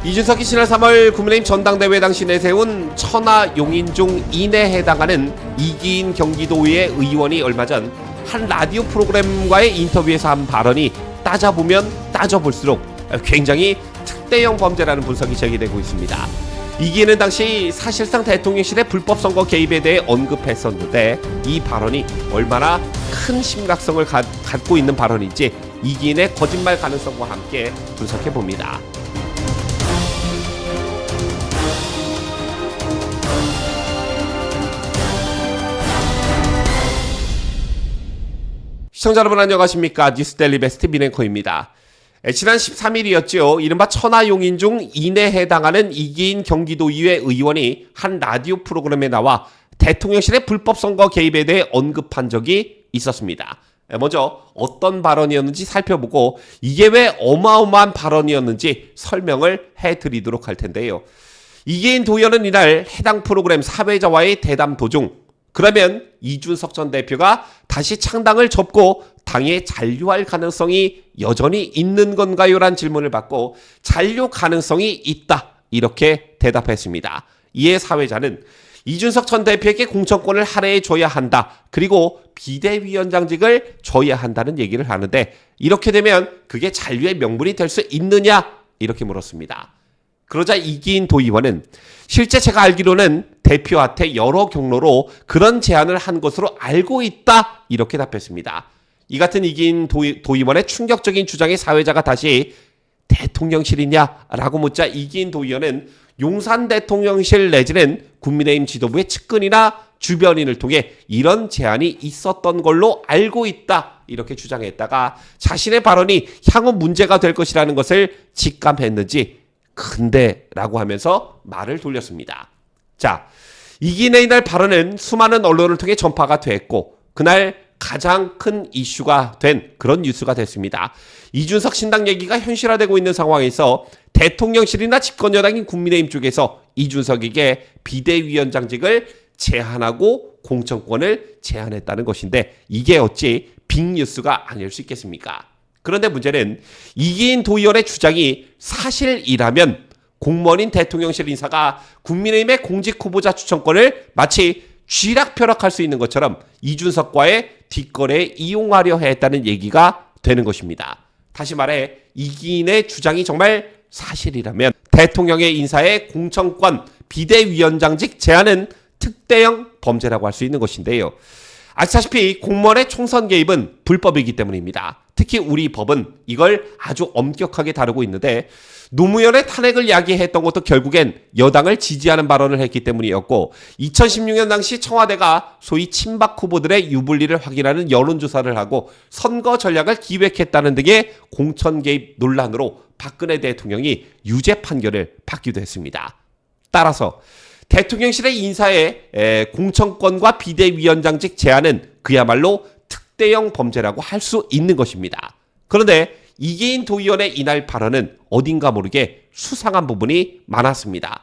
이준석이 지난 3월 국민의힘 전당대회 당시 내세운 천하 용인 중 인에 해당하는 이기인 경기도의회 의원이 얼마 전 한 라디오 프로그램과의 인터뷰에서 한 발언이 따져보면 따져볼수록 굉장히 특대형 범죄라는 분석이 제기되고 있습니다. 이기인은 당시 사실상 대통령실의 불법 선거 개입에 대해 언급했었는데 이 발언이 얼마나 큰 심각성을 갖고 있는 발언인지 이기인의 거짓말 가능성과 함께 분석해봅니다. 시청자 여러분 안녕하십니까. 뉴스데일리 베스트 민앵커입니다. 지난 13일이었죠. 이른바 천하용인 중 인에 해당하는 이기인 경기도의회 의원이 한 라디오 프로그램에 나와 대통령실의 불법 선거 개입에 대해 언급한 적이 있었습니다. 먼저 어떤 발언이었는지 살펴보고 이게 왜 어마어마한 발언이었는지 설명을 해드리도록 할 텐데요. 이기인 도의원은 이날 해당 프로그램 사회자와의 대담 도중 그러면 이준석 전 대표가 다시 창당을 접고 당에 잔류할 가능성이 여전히 있는 건가요? 라는 질문을 받고 잔류 가능성이 있다 이렇게 대답했습니다. 이에 사회자는 이준석 전 대표에게 공천권을 할애해 줘야 한다. 그리고 비대위원장직을 줘야 한다는 얘기를 하는데 이렇게 되면 그게 잔류의 명분이 될 수 있느냐? 이렇게 물었습니다. 그러자 이기인 도의원은 실제 제가 알기로는 대표한테 여러 경로로 그런 제안을 한 것으로 알고 있다 이렇게 답했습니다. 이 같은 이기인 도의원의 충격적인 주장에 사회자가 다시 대통령실이냐라고 묻자 이기인 도의원은 용산 대통령실 내지는 국민의힘 지도부의 측근이나 주변인을 통해 이런 제안이 있었던 걸로 알고 있다 이렇게 주장했다가 자신의 발언이 향후 문제가 될 것이라는 것을 직감했는지 근데 라고 하면서 말을 돌렸습니다. 자, 이기인의 이날 발언은 수많은 언론을 통해 전파가 됐고 그날 가장 큰 이슈가 된 그런 뉴스가 됐습니다. 이준석 신당 얘기가 현실화되고 있는 상황에서 대통령실이나 집권여당인 국민의힘 쪽에서 이준석에게 비대위원장직을 제안하고 공천권을 제안했다는 것인데 이게 어찌 빅뉴스가 아닐 수 있겠습니까? 그런데 문제는 이기인 도의원의 주장이 사실이라면 공무원인 대통령실 인사가 국민의힘의 공직 후보자 추천권을 마치 쥐락펴락할 수 있는 것처럼 이준석과의 뒷거래에 이용하려 했다는 얘기가 되는 것입니다. 다시 말해 이기인의 주장이 정말 사실이라면 대통령의 인사의 공천권 비대위원장직 제안은 특대형 범죄라고 할 수 있는 것인데요. 아시다시피 공무원의 총선 개입은 불법이기 때문입니다. 특히 우리 법은 이걸 아주 엄격하게 다루고 있는데 노무현의 탄핵을 야기했던 것도 결국엔 여당을 지지하는 발언을 했기 때문이었고 2016년 당시 청와대가 소위 친박 후보들의 유불리를 확인하는 여론조사를 하고 선거 전략을 기획했다는 등의 공천 개입 논란으로 박근혜 대통령이 유죄 판결을 받기도 했습니다. 따라서 대통령실의 인사의 공천권과 비대위원장직 제안은 그야말로 특대형 범죄라고 할 수 있는 것입니다. 그런데 이기인 도의원의 이날 발언은 어딘가 모르게 수상한 부분이 많았습니다.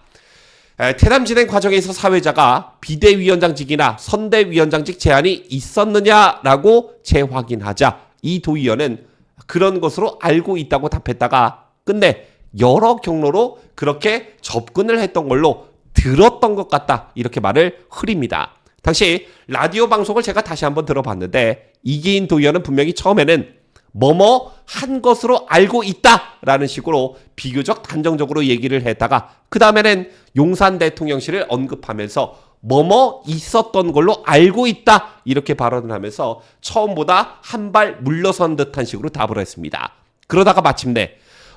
태담 진행 과정에서 사회자가 비대위원장직이나 선대위원장직 제안이 있었느냐라고 재확인하자 이 도의원은 그런 것으로 알고 있다고 답했다가 끝내 여러 경로로 그렇게 접근을 했던 걸로 들었던 것 같다 이렇게 말을 흐립니다. 당시 라디오 방송을 제가 다시 한번 들어봤는데 이기인 도의원은 분명히 처음에는 뭐뭐 한 것으로 알고 있다라는 식으로 비교적 단정적으로 얘기를 했다가 그 다음에는 용산 대통령실을 언급하면서 뭐뭐 있었던 걸로 알고 있다 이렇게 발언을 하면서 처음보다 한 발 물러선 듯한 식으로 답을 했습니다. 그러다가 마침내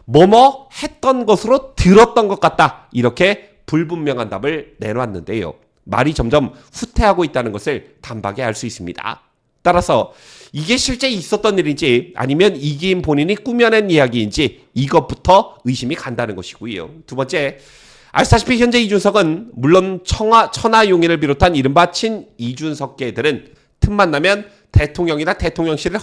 뭐뭐 했던 것으로 들었던 것 같다 이렇게 불분명한 답을 내놨는데요. 말이 점점 후퇴하고 있다는 것을 단박에 알 수 있습니다. 따라서 이게 실제 있었던 일인지 아니면 이기인 본인이 꾸며낸 이야기인지 이것부터 의심이 간다는 것이고요. 두 번째, 아시다시피 현재 이준석은 물론 천하용인을 비롯한 이른바 친 이준석계들은 틈만 나면 대통령이나 대통령실을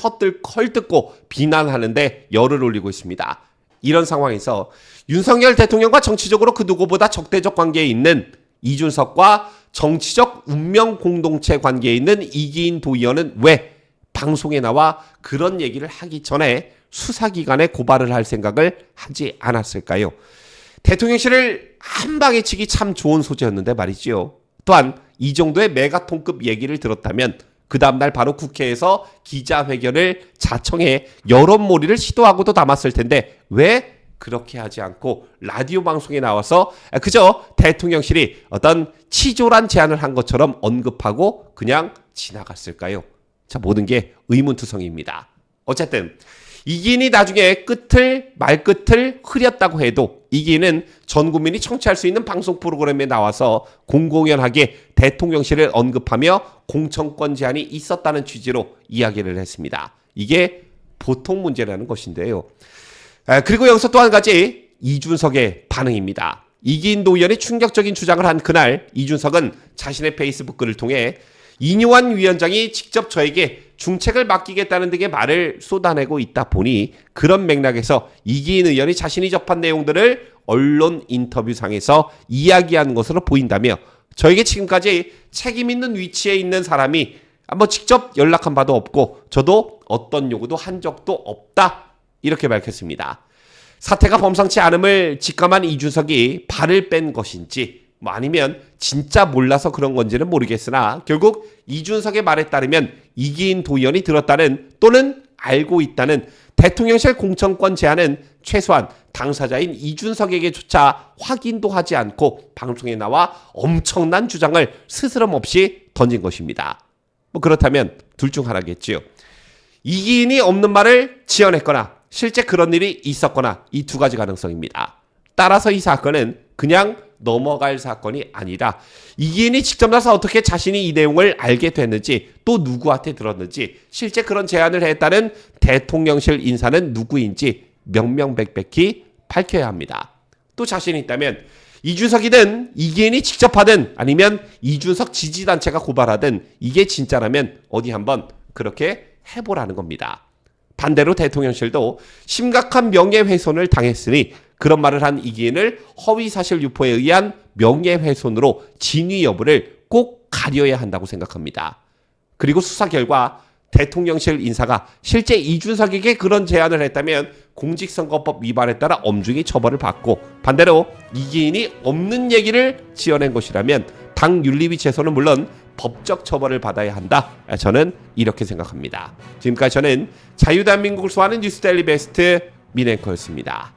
헐뜯고 비난하는데 열을 올리고 있습니다. 이런 상황에서 윤석열 대통령과 정치적으로 그 누구보다 적대적 관계에 있는 이준석과 정치적 운명 공동체 관계에 있는 이기인 도의원은 왜 방송에 나와 그런 얘기를 하기 전에 수사기관에 고발을 할 생각을 하지 않았을까요? 대통령실을 한 방에 치기 참 좋은 소재였는데 말이지요. 또한 이 정도의 메가톤급 얘기를 들었다면 그 다음날 바로 국회에서 기자회견을 자청해 여론몰이를 시도하고도 남았을 텐데 왜 그렇게 하지 않고 라디오 방송에 나와서 그저 대통령실이 어떤 치졸한 제안을 한 것처럼 언급하고 그냥 지나갔을까요? 자, 모든 게 의문투성입니다. 어쨌든 이기인이 나중에 말끝을 흐렸다고 해도 이기인은 전 국민이 청취할 수 있는 방송 프로그램에 나와서 공공연하게 대통령실을 언급하며 공천권 제한이 있었다는 취지로 이야기를 했습니다. 이게 보통 문제라는 것인데요. 그리고 여기서 또 한 가지 이준석의 반응입니다. 이기인 노위원이 충격적인 주장을 한 그날 이준석은 자신의 페이스북 글을 통해 이뇨한 위원장이 직접 저에게 중책을 맡기겠다는 등의 말을 쏟아내고 있다 보니 그런 맥락에서 이기인 의원이 자신이 접한 내용들을 언론 인터뷰상에서 이야기한 것으로 보인다며 저에게 지금까지 책임 있는 위치에 있는 사람이 직접 연락한 바도 없고 저도 어떤 요구도 한 적도 없다. 이렇게 밝혔습니다. 사태가 범상치 않음을 직감한 이준석이 발을 뺀 것인지 아니면 진짜 몰라서 그런 건지는 모르겠으나 결국 이준석의 말에 따르면 이기인 도의원이 들었다는 또는 알고 있다는 대통령실 공천권 제안은 최소한 당사자인 이준석에게조차 확인도 하지 않고 방송에 나와 엄청난 주장을 스스럼 없이 던진 것입니다. 그렇다면 둘 중 하나겠지요. 이기인이 없는 말을 지어냈거나 실제 그런 일이 있었거나 이 두 가지 가능성입니다. 따라서 이 사건은 그냥 넘어갈 사건이 아니라 이기인이 직접 나서 어떻게 자신이 이 내용을 알게 됐는지 또 누구한테 들었는지 실제 그런 제안을 했다는 대통령실 인사는 누구인지 명명백백히 밝혀야 합니다. 또 자신이 있다면 이준석이든 이기인이 직접 하든 아니면 이준석 지지단체가 고발하든 이게 진짜라면 어디 한번 그렇게 해보라는 겁니다. 반대로 대통령실도 심각한 명예훼손을 당했으니 그런 말을 한 이기인을 허위사실 유포에 의한 명예훼손으로 진위 여부를 꼭 가려야 한다고 생각합니다. 그리고 수사 결과 대통령실 인사가 실제 이준석에게 그런 제안을 했다면 공직선거법 위반에 따라 엄중히 처벌을 받고 반대로 이기인이 없는 얘기를 지어낸 것이라면 당 윤리위치에서는 물론 법적 처벌을 받아야 한다. 저는 이렇게 생각합니다. 지금까지 저는 자유대한민국을 소화하는 뉴스데일리 베스트 민앵커였습니다.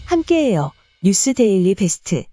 함께해요. 뉴스데일리 베스트.